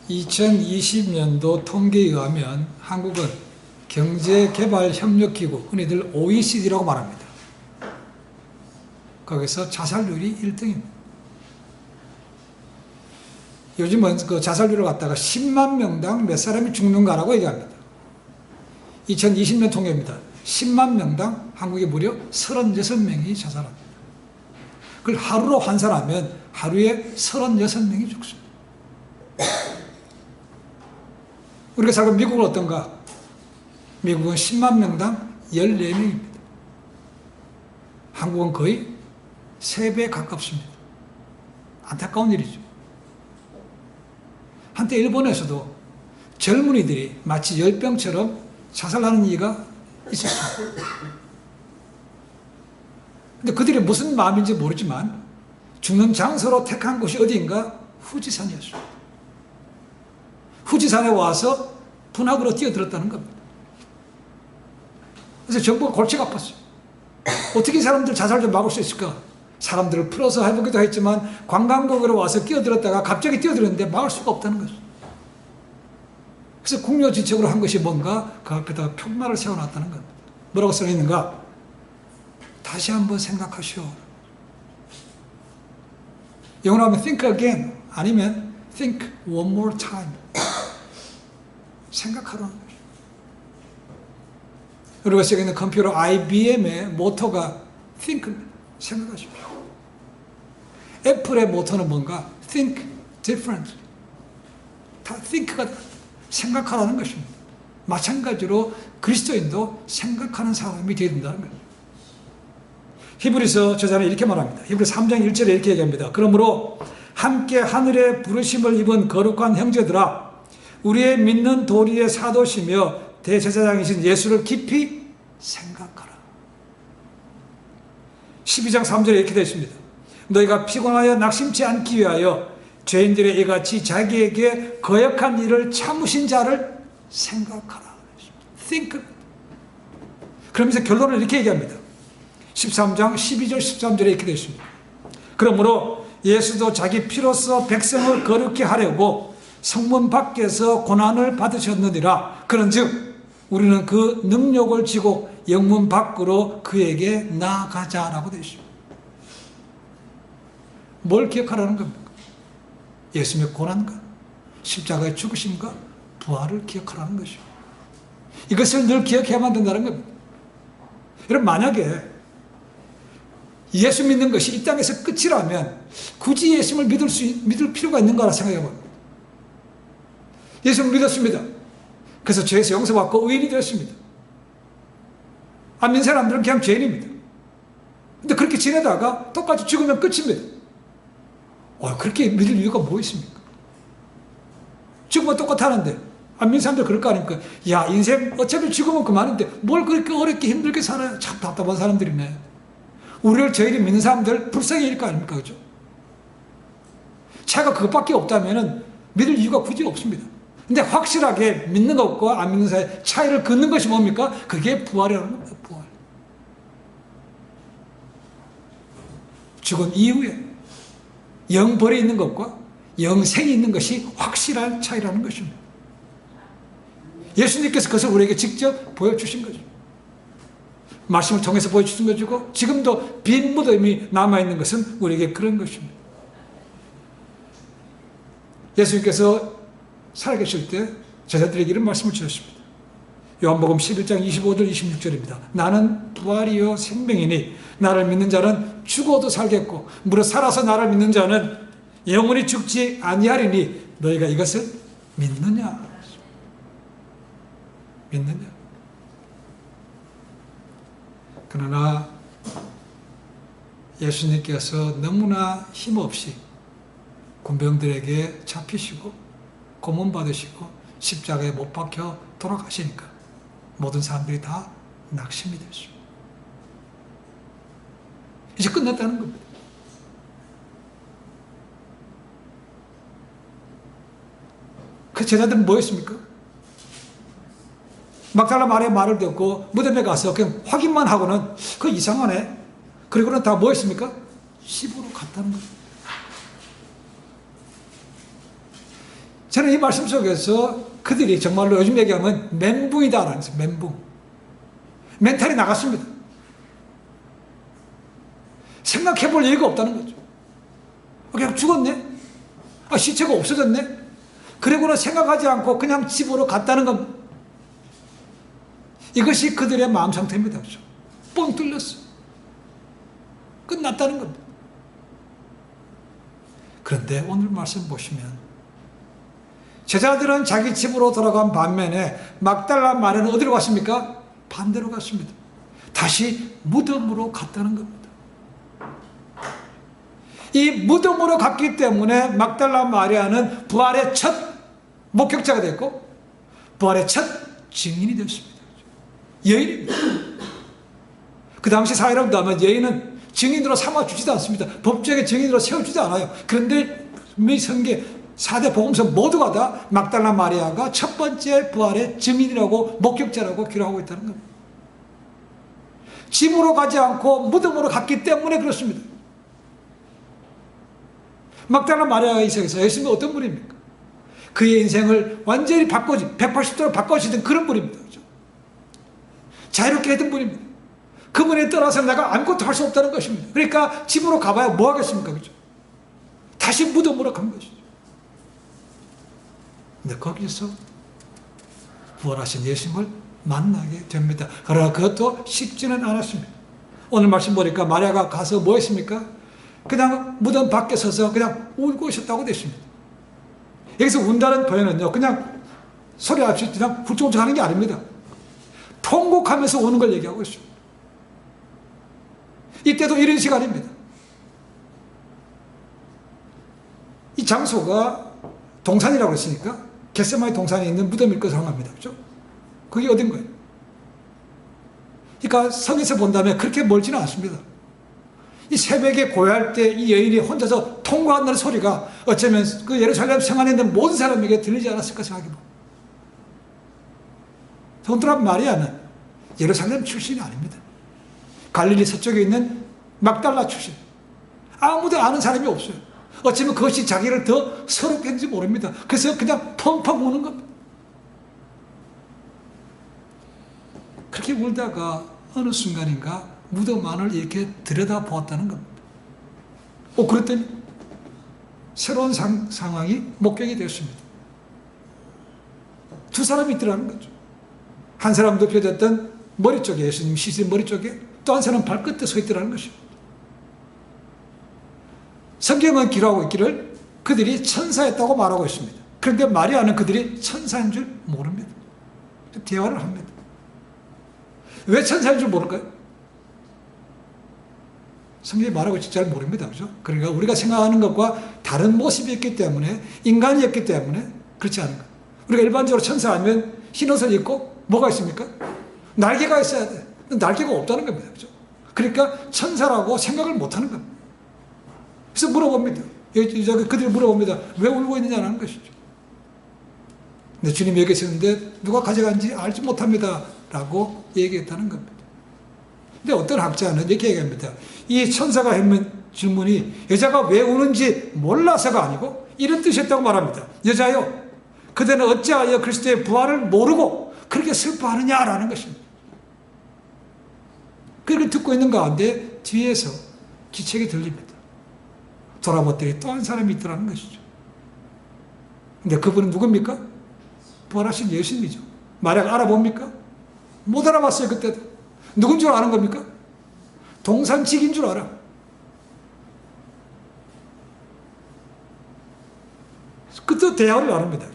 2020년도 통계에 의하면 한국은 경제개발협력기구, 흔히들 OECD라고 말합니다. 거기서 자살률이 1등입니다. 요즘은 그 자살률을 갖다가 10만 명당 몇 사람이 죽는가라고 얘기합니다. 2020년 통계입니다. 10만 명당 한국에 무려 36명이 자살합니다. 그걸 하루로 환산하면 하루에 36명이 죽습니다. 우리가 살고 미국은 어떤가? 미국은 10만 명당 14명입니다. 한국은 거의 3배 가깝습니다. 안타까운 일이죠. 한때 일본에서도 젊은이들이 마치 열병처럼 자살하는 이가 있었습니다. 근데 그들이 무슨 마음인지 모르지만 죽는 장소로 택한 곳이 어디인가? 후지산이었습니다. 후지산에 와서 분학으로 뛰어들었다는 겁니다. 그래서 정부가 골치가 아팠어요. 어떻게 사람들 자살 좀 막을 수 있을까? 사람들을 풀어서 해보기도 했지만 관광객으로 와서 뛰어들었다가 갑자기 뛰어들었는데 막을 수가 없다는 거죠. 그래서 국료지책으로 한 것이 뭔가? 그 앞에다가 표말을 세워놨다는 겁니다. 뭐라고 써있는가? 다시 한번 생각하시오. 영어로 하면 think again, 아니면 think one more time. 생각하라는 거죠. 우리가 쓰고 있는 컴퓨터 IBM의 모토가 think입니다. 생각하십시오. 애플의 모토는 뭔가? think differently. 다 think가 생각하라는 것입니다. 마찬가지로 그리스도인도 생각하는 사람이 되어야 된다는 거예요. 히브리서 저자는 이렇게 말합니다. 히브리서 3장 1절에 이렇게 얘기합니다. 그러므로 함께 하늘의 부르심을 입은 거룩한 형제들아, 우리의 믿는 도리의 사도시며 대제사장이신 예수를 깊이 생각하라. 12장 3절에 이렇게 되어 있습니다. 너희가 피곤하여 낙심치 않기 위하여 죄인들의 이같이 자기에게 거역한 일을 참으신 자를 생각하라. think. 그러면서 결론을 이렇게 얘기합니다. 13장 12절 13절에 이렇게 되어 있습니다. 그러므로 예수도 자기 피로써 백성을 거룩히 하려고 성문 밖에서 고난을 받으셨느니라. 그런즉 우리는 그 능력을 지고 영문 밖으로 그에게 나아가자라고 되어 있습니다. 뭘 기억하라는 겁니까? 예수님의 고난과 십자가의 죽으심과 부활을 기억하라는 것이죠. 이것을 늘 기억해야만 된다는 겁니다. 여러분, 만약에 예수 믿는 것이 이 땅에서 끝이라면 굳이 예수님을 믿을 필요가 있는가라 생각해봅니다. 예수를 믿었습니다. 그래서 죄에서 용서받고 의인이 되었습니다. 안 믿는 사람들은 그냥 죄인입니다. 근데 그렇게 지내다가 똑같이 죽으면 끝입니다. 그렇게 믿을 이유가 뭐 있습니까? 죽으면 똑같아는데 안 믿는 사람들 그럴 거 아닙니까? 야, 인생 어차피 죽으면 그만인데 뭘 그렇게 어렵게 힘들게 살아요? 참 답답한 사람들이네. 우리를 저희를 믿는 사람들 불쌍해일 거 아닙니까? 그죠? 차이가 그것밖에 없다면 믿을 이유가 굳이 없습니다. 근데 확실하게 믿는 것과 안 믿는 사이의 차이를 긋는 것이 뭡니까? 그게 부활이라는 겁니다. 부활. 죽은 이후에 영벌이 있는 것과 영생이 있는 것이 확실한 차이라는 것입니다. 예수님께서 그것을 우리에게 직접 보여주신 거죠. 말씀을 통해서 보여주신 것이고 지금도 빈 무덤이 남아있는 것은 우리에게 그런 것입니다. 예수님께서 살아계실 때 제자들에게 이런 말씀을 주셨습니다. 요한복음 11장 25절 26절입니다. 나는 부활이요 생명이니 나를 믿는 자는 죽어도 살겠고 무릇 살아서 나를 믿는 자는 영원히 죽지 아니하리니 너희가 이것을 믿느냐? 믿느냐? 그러나 예수님께서 너무나 힘없이 군병들에게 잡히시고 고문 받으시고 십자가에 못 박혀 돌아가시니까 모든 사람들이 다 낙심이 됐습니다. 이제 끝났다는 겁니다. 그 제자들은 뭐 했습니까? 막달라 마리아 말을 듣고 무덤에 가서 그냥 확인만 하고는 그 이상하네. 그리고는 다 뭐 했습니까? 집으로 갔다는 거예요. 저는 이 말씀 속에서 그들이 정말로 요즘 얘기하면 멘붕이다라는 거죠. 멘붕. 멘탈이 나갔습니다. 생각해 볼 여유가 없다는 거죠. 그냥 죽었네? 시체가 없어졌네? 그러고는 생각하지 않고 그냥 집으로 갔다는 겁니다. 이것이 그들의 마음 상태입니다. 그렇죠? 뻥 뚫렸어. 끝났다는 겁니다. 그런데 오늘 말씀 보시면 제자들은 자기 집으로 돌아간 반면에 막달라 마리아는 어디로 갔습니까? 반대로 갔습니다. 다시 무덤으로 갔다는 겁니다. 이 무덤으로 갔기 때문에 막달라 마리아는 부활의 첫 목격자가 됐고 부활의 첫 증인이 됐습니다. 여인입니다. 그 당시 사회라고 하면 여인은 증인으로 삼아주지도 않습니다. 법정의 증인으로 세워주지 않아요. 그런데 성경 4대 복음서 모두가 다 막달라 마리아가 첫 번째 부활의 증인이라고 목격자라고 기록하고 있다는 겁니다. 집으로 가지 않고 무덤으로 갔기 때문에 그렇습니다. 막달라 마리아가 이 세상에서 예수님은 어떤 분입니까? 그의 인생을 완전히 180도로 바꿔주시던 그런 분입니다. 그렇죠? 자유롭게 했던 분입니다. 그분에 떠나서 내가 아무것도 할 수 없다는 것입니다. 그러니까 집으로 가봐야 뭐 하겠습니까? 그렇죠? 다시 무덤으로 간 것이죠. 근데 거기서 부활하신 예수님을 만나게 됩니다. 그러나 그것도 쉽지는 않았습니다. 오늘 말씀 보니까 마리아가 가서 뭐 했습니까? 그냥 무덤 밖에 서서 그냥 울고 있었다고 됐습니다. 여기서 운다는 표현은요, 그냥 소리 없이 그냥 훌쩍훌쩍 하는 게 아닙니다. 통곡하면서 우는 걸 얘기하고 있습니다. 이때도 이런 시간입니다. 이 장소가 동산이라고 했으니까 겟세마네 동산에 있는 무덤일 것을 상합니다. 그렇죠? 그게 어딘 거예요? 그러니까 성에서 본다면 그렇게 멀지는 않습니다. 이 새벽에 고요할 때 이 여인이 혼자서 통곡한다는 소리가 어쩌면 그 예루살렘 성안에 있는 모든 사람에게 들리지 않았을까 생각해봅니다. 더군다나 마리아는 예루살렘 출신이 아닙니다. 갈릴리 서쪽에 있는 막달라 출신. 아무도 아는 사람이 없어요. 어쩌면 그것이 자기를 더 서럽게 했는지 모릅니다. 그래서 그냥 펑펑 우는 겁니다. 그렇게 울다가 어느 순간인가 무덤 안을 이렇게 들여다보았다는 겁니다. 그랬더니 새로운 상황이 목격이 되었습니다. 두 사람이 있더라는 거죠. 한 사람은 눕혀졌던 머리 쪽에, 예수님 시신 머리 쪽에, 또 한 사람은 발끝에 서 있더라는 것입니다. 성경은 기록하고 있기를 그들이 천사였다고 말하고 있습니다. 그런데 마리아는 그들이 천사인 줄 모릅니다. 대화를 합니다. 왜 천사인 줄 모를까요? 성경이 말하고 있지 잘 모릅니다. 그죠? 그러니까 우리가 생각하는 것과 다른 모습이었기 때문에, 인간이었기 때문에 그렇지 않은 것. 우리가 일반적으로 천사 아니면 흰 옷을 입고 뭐가 있습니까? 날개가 있어야 돼. 날개가 없다는 겁니다. 그죠? 그러니까 천사라고 생각을 못 하는 겁니다. 그래서 물어봅니다. 그들이 물어봅니다. 왜 울고 있느냐는 것이죠. 근데 주님이 여기 있었는데 누가 가져간지 알지 못합니다. 라고 얘기했다는 겁니다. 근데 어떤 학자는 이렇게 얘기합니다. 이 천사가 했는 질문이 여자가 왜 우는지 몰라서가 아니고 이런 뜻이었다고 말합니다. 여자여, 그대는 어찌하여 그리스도의 부활을 모르고 그렇게 슬퍼하느냐라는 것입니다. 그렇게 듣고 있는 가운데 뒤에서 기책이 들립니다. 돌아봤더니 또 한 사람이 있더라는 것이죠. 근데 그분은 누굽니까? 부활하신 예수님이죠. 마리아가 알아봅니까? 못 알아봤어요. 그때도. 누군 줄 아는 겁니까? 동산직인 줄 알아. 그때 대화를 나눕니다.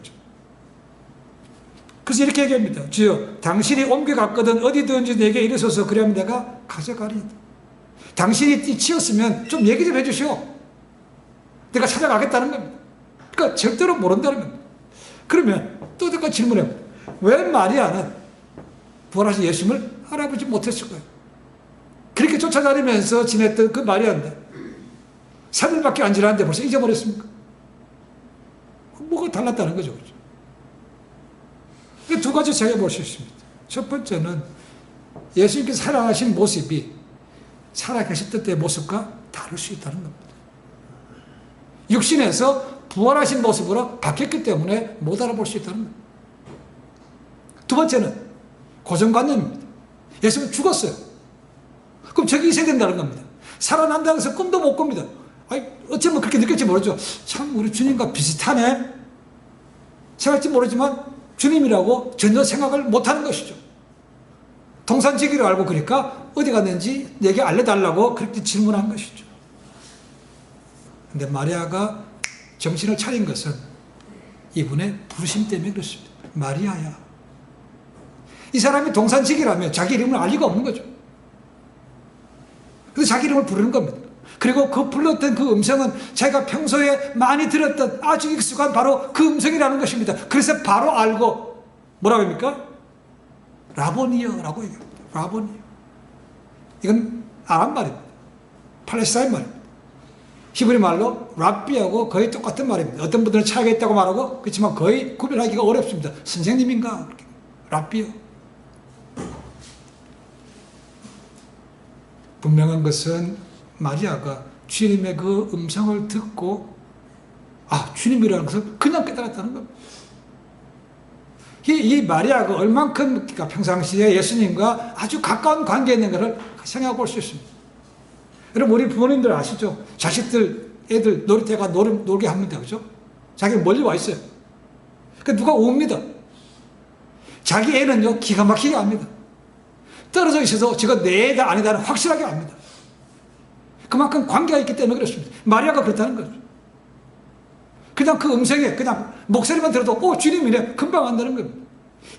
그래서 이렇게 얘기합니다. 주여, 당신이 옮겨갔거든 어디든지 내게 이르소서. 그러면 내가 가져가리이다. 당신이 치웠으면 좀 얘기 좀 해주시오. 내가 찾아가겠다는 겁니다. 그러니까 절대로 모른다는 겁니다. 그러면 또 내가 질문해요. 왜 마리아는 부활하신 예수님을 알아보지 못했을까요? 그렇게 쫓아다니면서 지냈던 그 마리아인데 3일밖에 안 지났는데 벌써 잊어버렸습니까? 뭐가 달랐다는 거죠. 그렇죠? 두 가지 제가 볼 수 있습니다. 첫 번째는 예수님께서 살아가신 모습이 살아계셨을 때의 모습과 다를 수 있다는 겁니다. 육신에서 부활하신 모습으로 바뀌었기 때문에 못 알아볼 수 있다는 거예요. 두 번째는 고정관념입니다. 예수는 죽었어요. 그럼 저기 있어야 된다는 겁니다. 살아난다고 해서 꿈도 못 꿉니다. 아니, 어쩌면 그렇게 느낄지 모르죠. 참 우리 주님과 비슷하네 생각할지 모르지만 주님이라고 전혀 생각을 못하는 것이죠. 동산지기를 알고 그러니까 어디 갔는지 내게 알려달라고 그렇게 질문한 것이죠. 근데 마리아가 정신을 차린 것은 이분의 부르심 때문에 그렇습니다. 마리아야. 이 사람이 동산지기라면 자기 이름을 알 리가 없는 거죠. 그래서 자기 이름을 부르는 겁니다. 그리고 그 불렀던 그 음성은 자기가 평소에 많이 들었던 아주 익숙한 바로 그 음성이라는 것입니다. 그래서 바로 알고 뭐라고 합니까? 라보니여라고 얘기합니다. 라보니여. 이건 아람 말입니다. 팔레스타인 말입니다. 히브리 말로 랍비하고 거의 똑같은 말입니다. 어떤 분들은 차이가 있다고 말하고 그렇지만 거의 구별하기가 어렵습니다. 선생님인가? 랍비요. 분명한 것은 마리아가 주님의 그 음성을 듣고 주님이라는 것을 그냥 깨달았다는 겁니다. 이 마리아가 얼만큼 그러니까 평상시에 예수님과 아주 가까운 관계에 있는 것을 생각해 볼 수 있습니다. 여러분 우리 부모님들 아시죠? 자식들 애들 놀이터가 놀게 합니다. 그죠? 자기가 멀리 와 있어요. 그러니까 누가 옵니다. 자기 애는요 기가 막히게 압니다. 떨어져 있어서 저거 내 애다 아니다는 확실하게 압니다. 그만큼 관계가 있기 때문에 그렇습니다. 마리아가 그렇다는 거죠. 그냥 그 음성에 그냥 목소리만 들어도 주님이래 금방 안다는 겁니다.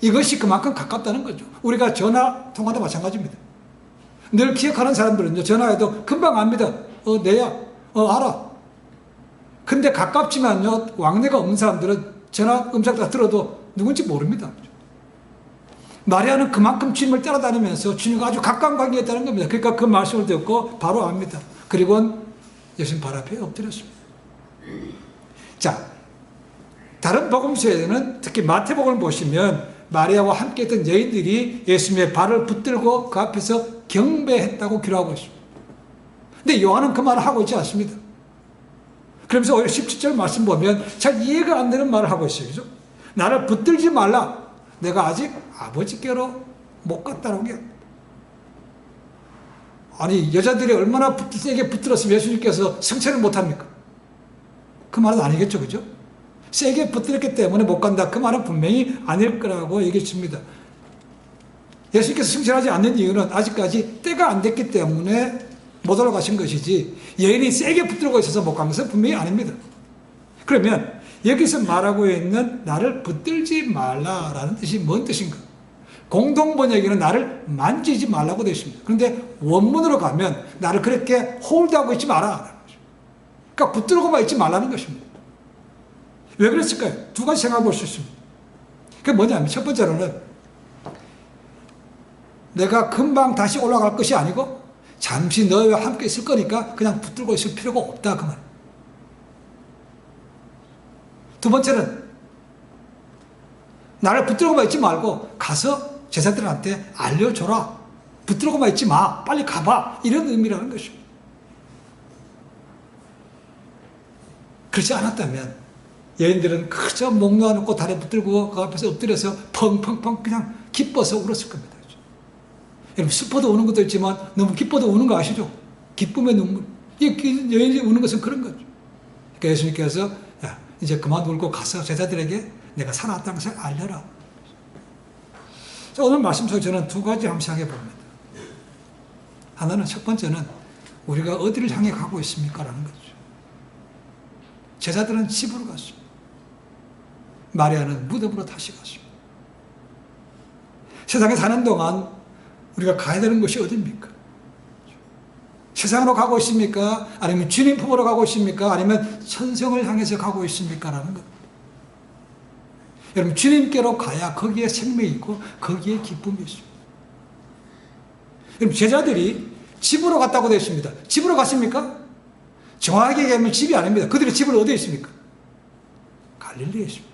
이것이 그만큼 가깝다는 거죠. 우리가 전화 통화도 마찬가지입니다. 늘 기억하는 사람들은요 전화해도 금방 압니다. 내야 알아. 근데 가깝지만요 왕래가 없는 사람들은 전화 음성 다 들어도 누군지 모릅니다. 마리아는 그만큼 주님을 따라다니면서 주님과 아주 가까운 관계에 있다는 겁니다. 그러니까 그 말씀을 듣고 바로 압니다. 그리고 예수님 발 앞에 엎드렸습니다. 자, 다른 복음서에는 특히 마태복음을 보시면 마리아와 함께 있던 여인들이 예수님의 발을 붙들고 그 앞에서 경배했다고 기록하고 있습니다. 근데 요한은 그 말을 하고 있지 않습니다. 그러면서 오히려 17절 말씀 보면 잘 이해가 안 되는 말을 하고 있어요. 그죠? 나를 붙들지 말라. 내가 아직 아버지께로 못 갔다는 게 아니 여자들이 얼마나 세게 붙들었으면 예수님께서 승천을 못합니까? 그 말은 아니겠죠. 그죠? 세게 붙들었기 때문에 못 간다. 그 말은 분명히 아닐 거라고 얘기했습니다. 예수님께서 승천하지 않는 이유는 아직까지 때가 안 됐기 때문에 못 올라가신 것이지 여인이 세게 붙들고 있어서 못 간 것은 분명히 아닙니다. 그러면 여기서 말하고 있는 나를 붙들지 말라라는 뜻이 뭔 뜻인가? 공동번역에는 나를 만지지 말라고 되어 있습니다. 그런데 원문으로 가면 나를 그렇게 홀드하고 있지 마라. 그러니까 붙들고만 있지 말라는 것입니다. 왜 그랬을까요? 두 가지 생각해 볼 수 있습니다. 그게 뭐냐면 첫 번째로는 내가 금방 다시 올라갈 것이 아니고 잠시 너희와 함께 있을 거니까 그냥 붙들고 있을 필요가 없다 그 말. 두 번째는 나를 붙들고만 있지 말고 가서 제자들한테 알려줘라. 붙들고만 있지 마. 빨리 가봐. 이런 의미라는 것입니다. 그렇지 않았다면 여인들은 그저 목 놓아놓고 다리에 붙들고 그 앞에서 엎드려서 펑펑펑 그냥 기뻐서 울었을 겁니다. 여러분 슬퍼도 우는 것도 있지만 너무 기뻐도 우는 거 아시죠? 기쁨의 눈물. 여인이 우는 것은 그런 거죠. 그러니까 예수님께서 이제 그만 울고 가서 제자들에게 내가 살아났다는 것을 알려라. 자, 오늘 말씀 속에 저는 두 가지 한번 생각해 봅니다. 하나는 첫 번째는 우리가 어디를 향해 가고 있습니까? 라는 거죠. 제자들은 집으로 갔습니다. 마리아는 무덤으로 다시 갔습니다. 세상에 사는 동안 우리가 가야 되는 곳이 어디입니까? 세상으로 가고 있습니까? 아니면 주님 품으로 가고 있습니까? 아니면 천성을 향해서 가고 있습니까? 라는 것. 여러분 주님께로 가야 거기에 생명이 있고 거기에 기쁨이 있습니다. 여러분 제자들이 집으로 갔다고 되어 있습니다. 집으로 갔습니까? 정확하게 얘기하면 집이 아닙니다. 그들의 집은 어디에 있습니까? 갈릴리에 있습니다.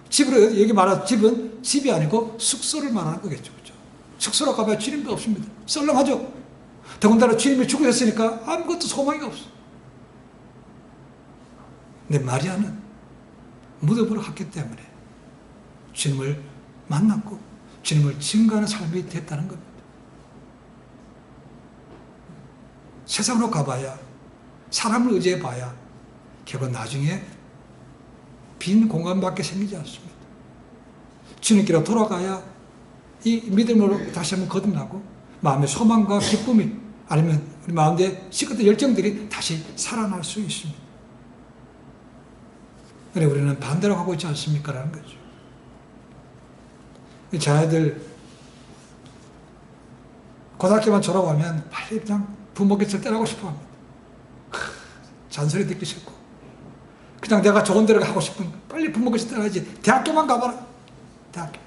집으로 여기 말하는 집은 집이 아니고 숙소를 말하는 거겠죠. 그렇죠? 숙소로 가봐야 주님도 없습니다. 썰렁하죠. 더군다나 주님이 죽으셨으니까 아무것도 소망이 없어. 근데 마리아는 무덤으로 갔기 때문에 주님을 만났고 주님을 증거하는 삶이 됐다는 겁니다. 세상으로 가봐야, 사람을 의지해봐야 결국 나중에 빈 공간밖에 생기지 않습니다. 주님께로 돌아가야 이 믿음으로 다시 한번 거듭나고 마음의 소망과 기쁨이, 아니면 우리 마음의 시끄러운 열정들이 다시 살아날 수 있습니다. 그래, 우리는 반대로 가고 있지 않습니까? 라는 거죠. 자녀들 고등학교만 졸업하면 빨리 그냥 부모 곁을 떠나고 싶어 합니다. 잔소리 듣기 싫고 그냥 내가 좋은 데를 가고 싶은, 빨리 부모 곁을 떠나야지. 대학교만 가봐라. 대학교.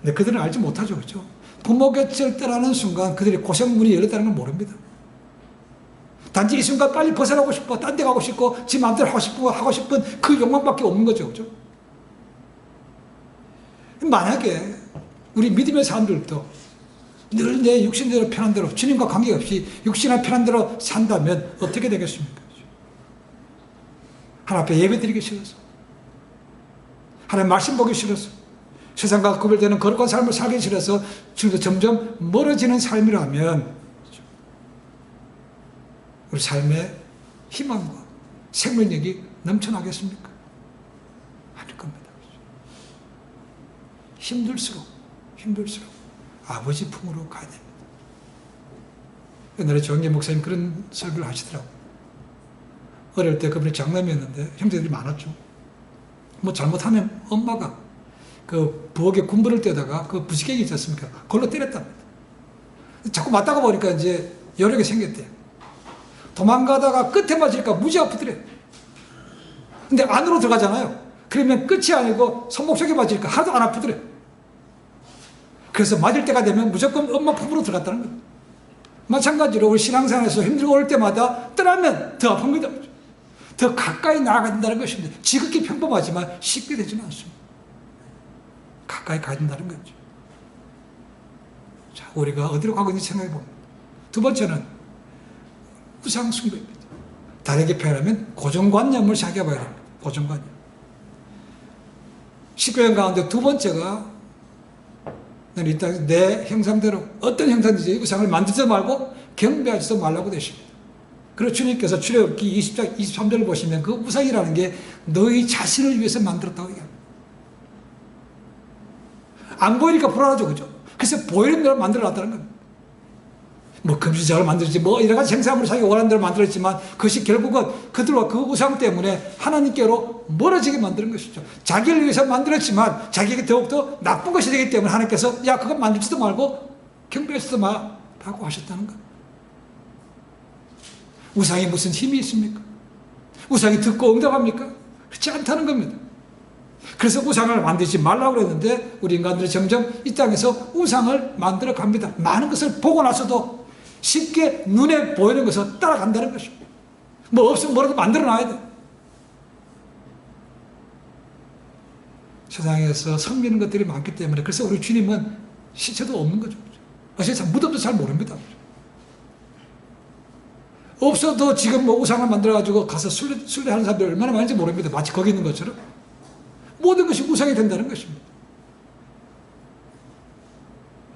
근데 그들은 알지 못하죠. 그렇죠? 부모 곁을 떠나는 순간 그들의 고생문이 열렸다는 걸 모릅니다. 단지 이 순간 빨리 벗어나고 싶어, 딴 데 가고 싶고, 지 마음대로 하고 싶은 그 욕망밖에 없는 거죠. 그죠? 만약에 우리 믿음의 사람들도 늘 내 육신대로 편한 대로, 주님과 관계없이 육신의 편한 대로 산다면 어떻게 되겠습니까? 하나님 앞에 예배 드리기 싫어서, 하나님 말씀 보기 싫어서, 세상과 구별되는 거룩한 삶을 살기 싫어서 주님도 점점 멀어지는 삶이라면 우리 삶의 희망과 생명력이 넘쳐나겠습니까? 아닐 겁니다. 힘들수록 아버지 품으로 가야 됩니다. 옛날에 조영계 목사님 그런 설교를 하시더라고요. 어릴 때 그분이 장남이었는데 형제들이 많았죠. 뭐 잘못하면 엄마가 그 부엌에 군불을 떼다가 그 부시개기 있지 않습니까? 그걸로 때렸답니다. 자꾸 맞다가 보니까 이제 여력이 생겼대요. 도망가다가 끝에 맞으니까 무지 아프더래요. 근데 안으로 들어가잖아요. 그러면 끝이 아니고 손목 쪽에 맞으니까 하나도 안 아프더래요. 그래서 맞을 때가 되면 무조건 엄마 품으로 들어갔다는 거예요. 마찬가지로 우리 신앙생활에서 힘들고 올 때마다 떠나면 더 아픈 겁니다. 더 가까이 나아가야 된다는 것입니다. 지극히 평범하지만 쉽게 되지는 않습니다. 가까이 가야 된다는 거죠. 자, 우리가 어디로 가고 있는지 생각해 봅니다. 두 번째는 우상 숭배입니다. 다르게 표현하면 고정관념을 생각해 봐야 됩니다. 고정관념. 19년 가운데 두 번째가 내 형상대로 어떤 형상인지 우상을 만들지도 말고 경배하지도 말라고 되십니다. 그리고 주님께서 출애굽기 20장 23절을 보시면 그 우상이라는 게 너희 자신을 위해서 만들었다고 얘기합니다. 안 보이니까 불안하죠. 그죠? 그래서 보이는 대로 만들어놨다는 겁니다. 뭐 금시작을 만들었지, 뭐 여러 가지 생산물을 자기가 원하는 대로 만들었지만 그것이 결국은 그들과 그 우상 때문에 하나님께로 멀어지게 만드는 것이죠. 자기를 위해서 만들었지만 자기에게 더욱더 나쁜 것이 되기 때문에 하나님께서 야 그건 만들지도 말고 경배하지도 마라고 하셨다는 것. 우상이 무슨 힘이 있습니까? 우상이 듣고 응답합니까? 그렇지 않다는 겁니다. 그래서 우상을 만들지 말라고 그랬는데 우리 인간들이 점점 이 땅에서 우상을 만들어 갑니다. 많은 것을 보고 나서도 쉽게 눈에 보이는 것을 따라간다는 것입니다. 뭐 없으면 뭐라도 만들어 놔야 돼. 세상에서 섬기는 것들이 많기 때문에 그래서 우리 주님은 시체도 없는 거죠. 어쨌든 무덤도 잘 모릅니다. 없어도 지금 뭐 우상을 만들어가지고 가서 순례하는 사람들이 얼마나 많은지 모릅니다. 마치 거기 있는 것처럼. 모든 것이 우상이 된다는 것입니다.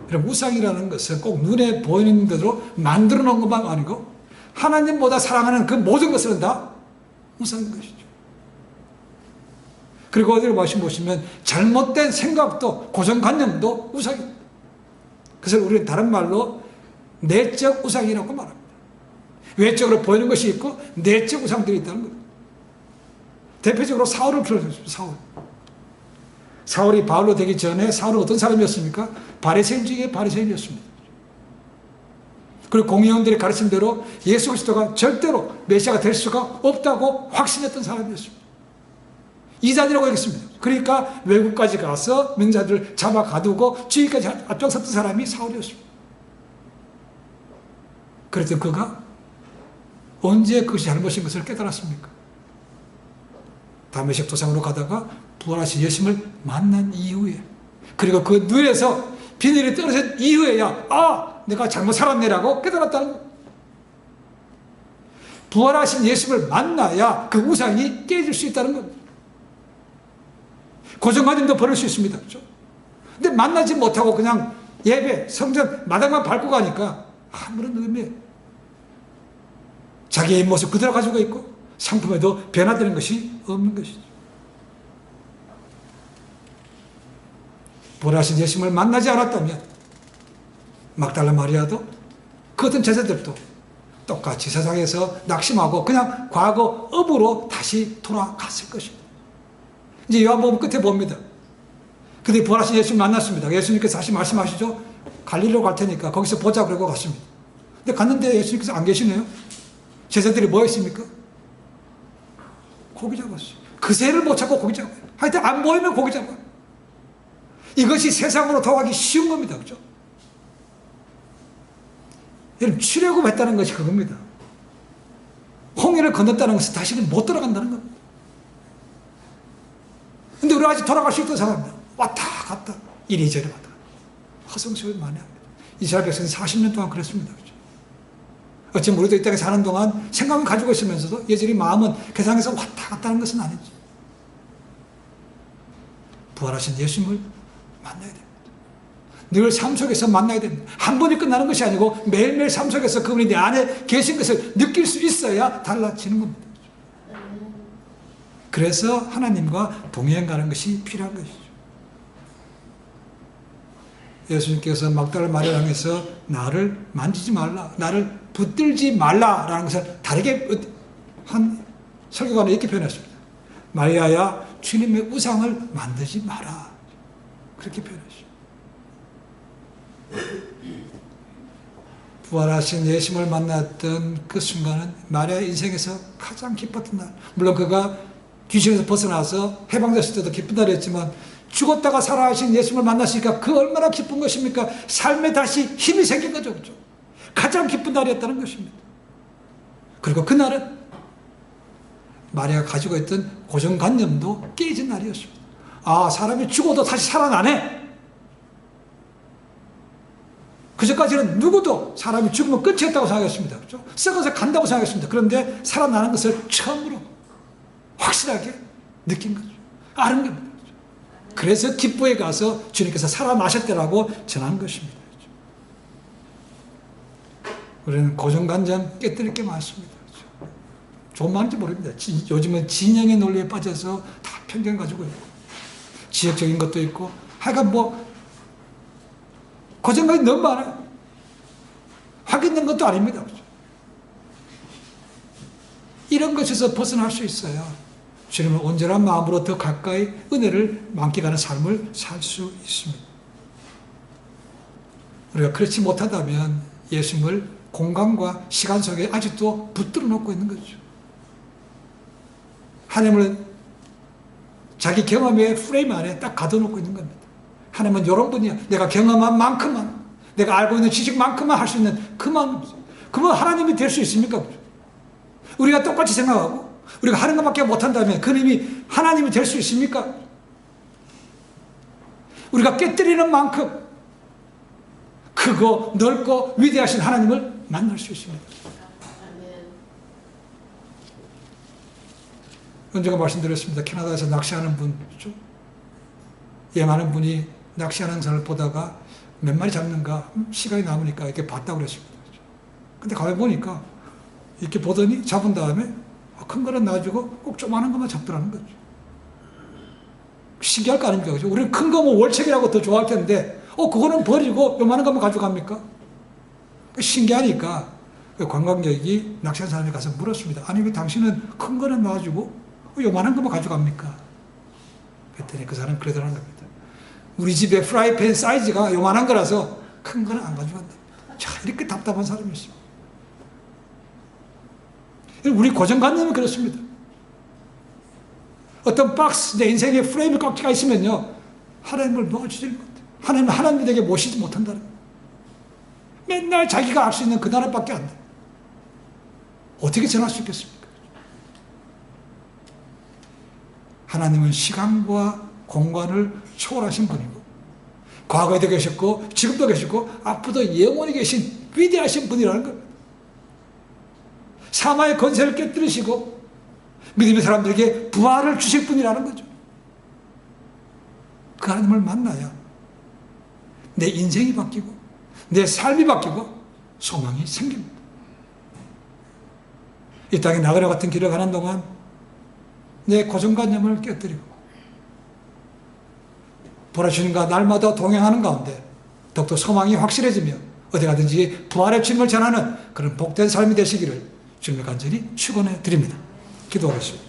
그럼 우상이라는 것은 꼭 눈에 보이는 대로 만들어 놓은 것만 아니고 하나님보다 사랑하는 그 모든 것은 다 우상인 것이죠. 그리고 어디를 보시면 잘못된 생각도 고정관념도 우상입니다. 그래서 우리는 다른 말로 내적 우상이라고 말합니다. 외적으로 보이는 것이 있고 내적 우상들이 있다는 겁니다. 대표적으로 사울을 들어주십시오. 사울이 바울로 되기 전에 사울은 어떤 사람이었습니까? 바리새인 중에 바리새인이었습니다. 그리고 공의원들이 가르친 대로 예수 그리스도가 절대로 메시아가 될 수가 없다고 확신했던 사람이었습니다. 이단이라고 하겠습니다. 그러니까 외국까지 가서 명자들을 잡아 가두고 주의까지 앞장섰던 사람이 사울이었습니다. 그랬더니 그가 언제 그것이 잘못인 것을 깨달았습니까? 다메섹 도상으로 가다가 부활하신 예수님을 만난 이후에, 그리고 그 눈에서 비늘이 떨어진 이후에야 내가 잘못 살았네라고 깨달았다는 거예요. 부활하신 예수를 만나야 그 우상이 깨질 수 있다는 겁니다. 고정관념도 버릴 수 있습니다. 그렇죠? 근데 만나지 못하고 그냥 예배, 성전, 마당만 밟고 가니까 아무런 의미, 자기의 모습 그대로 가지고 있고 상품에도 변화되는 것이 없는 것이죠. 부활하신 예수님을 만나지 않았다면 막달라 마리아도 그 어떤 제자들도 똑같이 세상에서 낙심하고 그냥 과거 업으로 다시 돌아갔을 것입니다. 이제 요한복음 끝에 봅니다. 근데 부활하신 예수님 만났습니다. 예수님께서 다시 말씀하시죠. 갈릴리로 갈 테니까 거기서 보자 그러고 갔습니다. 근데 갔는데 예수님께서 안 계시네요. 제자들이 뭐 했습니까? 고기 잡았어요. 그새를 못 찾고 고기 잡아요. 하여튼 안 보이면 고기 잡아요. 이것이 세상으로 돌아가기 쉬운 겁니다. 그죠? 여러분, 출애굽했다는 것이 그겁니다. 홍해를 건넜다는 것은 다시는 못 돌아간다는 겁니다. 근데 우리가 아직 돌아갈 수 있다고 생각합니다. 왔다 갔다 이리저리 왔다 갔다. 허송세월 많이 합니다. 이스라엘 백성은 40년 동안 그랬습니다. 그죠? 어쩌면 우리도 이 땅에 사는 동안 생각은 가지고 있으면서도 여전히 마음은 그 세상에서 왔다 갔다 하는 것은 아니죠. 부활하신 예수님을 만나야 됩니다. 늘 삶 속에서 만나야 됩니다. 한 번이 끝나는 것이 아니고 매일매일 삶 속에서 그분이 내 안에 계신 것을 느낄 수 있어야 달라지는 겁니다. 그래서 하나님과 동행 가는 것이 필요한 것이죠. 예수님께서 막달라 마리아를 향해서 나를 만지지 말라, 나를 붙들지 말라라는 것을 다르게 한 설교관은 이렇게 표현했습니다. 마리아야, 주님의 우상을 만들지 마라. 그렇게 표현했습니다. 부활하신 예수님을 만났던 그 순간은 마리아의 인생에서 가장 기뻤던 날. 물론 그가 귀신에서 벗어나서 해방됐을 때도 기쁜 날이었지만 죽었다가 살아나신 예수님을 만났으니까 그 얼마나 기쁜 것입니까? 삶에 다시 힘이 생긴 거죠. 그렇죠? 가장 기쁜 날이었다는 것입니다. 그리고 그날은 마리아가 가지고 있던 고정관념도 깨진 날이었습니다. 아, 사람이 죽어도 다시 살아나네. 그전까지는 누구도 사람이 죽으면 끝이었다고 생각했습니다. 그렇죠? 썩어서 간다고 생각했습니다. 그런데 살아나는 것을 처음으로 확실하게 느낀 거죠. 아는 겁니다. 그래서 기쁘게 가서 주님께서 살아나셨다라고 전한 것입니다. 우리는 고정관념 깨뜨릴 게 많습니다. 좋은 말인지 모릅니다. 요즘은 진영의 논리에 빠져서 다 편견 가지고 있고 지역적인 것도 있고 하여간 고정관념이 너무 많아요. 확인된 것도 아닙니다. 이런 것에서 벗어날 수 있어야 주님을 온전한 마음으로 더 가까이 은혜를 만끽하는 삶을 살 수 있습니다. 우리가 그렇지 못하다면 예수님을 공간과 시간 속에 아직도 붙들어 놓고 있는 거죠. 하나님을 자기 경험의 프레임 안에 딱 가둬놓고 있는 겁니다. 하나님은 이런 분이야. 내가 경험한 만큼만, 내가 알고 있는 지식만큼만 할 수 있는 그만. 그러면 하나님이 될 수 있습니까? 우리가 똑같이 생각하고 우리가 하는 것밖에 못한다면 그님이 하나님이 될 수 있습니까? 우리가 깨뜨리는 만큼 크고 넓고 위대하신 하나님을 만날 수 있습니다. 언제가 말씀드렸습니다. 캐나다에서 낚시하는 분 있죠? 예, 많은 분이 낚시하는 사람을 보다가 몇 마리 잡는가 시간이 남으니까 이렇게 봤다고 그랬습니다. 근데 가만히 보니까 이렇게 보더니 잡은 다음에 큰 거는 놔주고 꼭 조그마한 것만 잡더라는 거죠. 신기할 거 아닙니까? 그죠? 우리는 큰 거면 월척이라고 더 좋아할 텐데 그거는 버리고 요만한 것만 가져갑니까? 신기하니까 관광객이 낚시하는 사람이 가서 물었습니다. 아니 왜 당신은 큰 거는 놔주고 요만한 것만 가져갑니까? 그랬더니 그 사람은 그러더라는 겁니다. 우리 집에 프라이팬 사이즈가 요만한 거라서 큰 거는 안 가져간다. 자, 이렇게 답답한 사람이 있습니다. 우리 고정관념은 그렇습니다. 어떤 박스, 내 인생의 프레임이 꽉 있으면요, 하나님을 넣어주지 못해요. 하나님은 하나님에게 모시지 못한다는 거예요. 맨날 자기가 알 수 있는 그 나라밖에 안 돼요. 어떻게 전할 수 있겠습니까? 하나님은 시간과 공간을 초월하신 분이고 과거에도 계셨고 지금도 계시고 앞으로도 영원히 계신 위대하신 분이라는 겁니다. 사마의 권세를 깨뜨리시고 믿음의 사람들에게 부활을 주실 분이라는 거죠. 그 하나님을 만나야 내 인생이 바뀌고 내 삶이 바뀌고 소망이 생깁니다. 이 땅에 나그네 같은 길을 가는 동안 내 고정관념을 깨뜨리고 보내주님과 날마다 동행하는 가운데 더욱더 소망이 확실해지며 어디 가든지 부활의 주님을 전하는 그런 복된 삶이 되시기를 주님의 간절히 축원해 드립니다. 기도하겠습니다.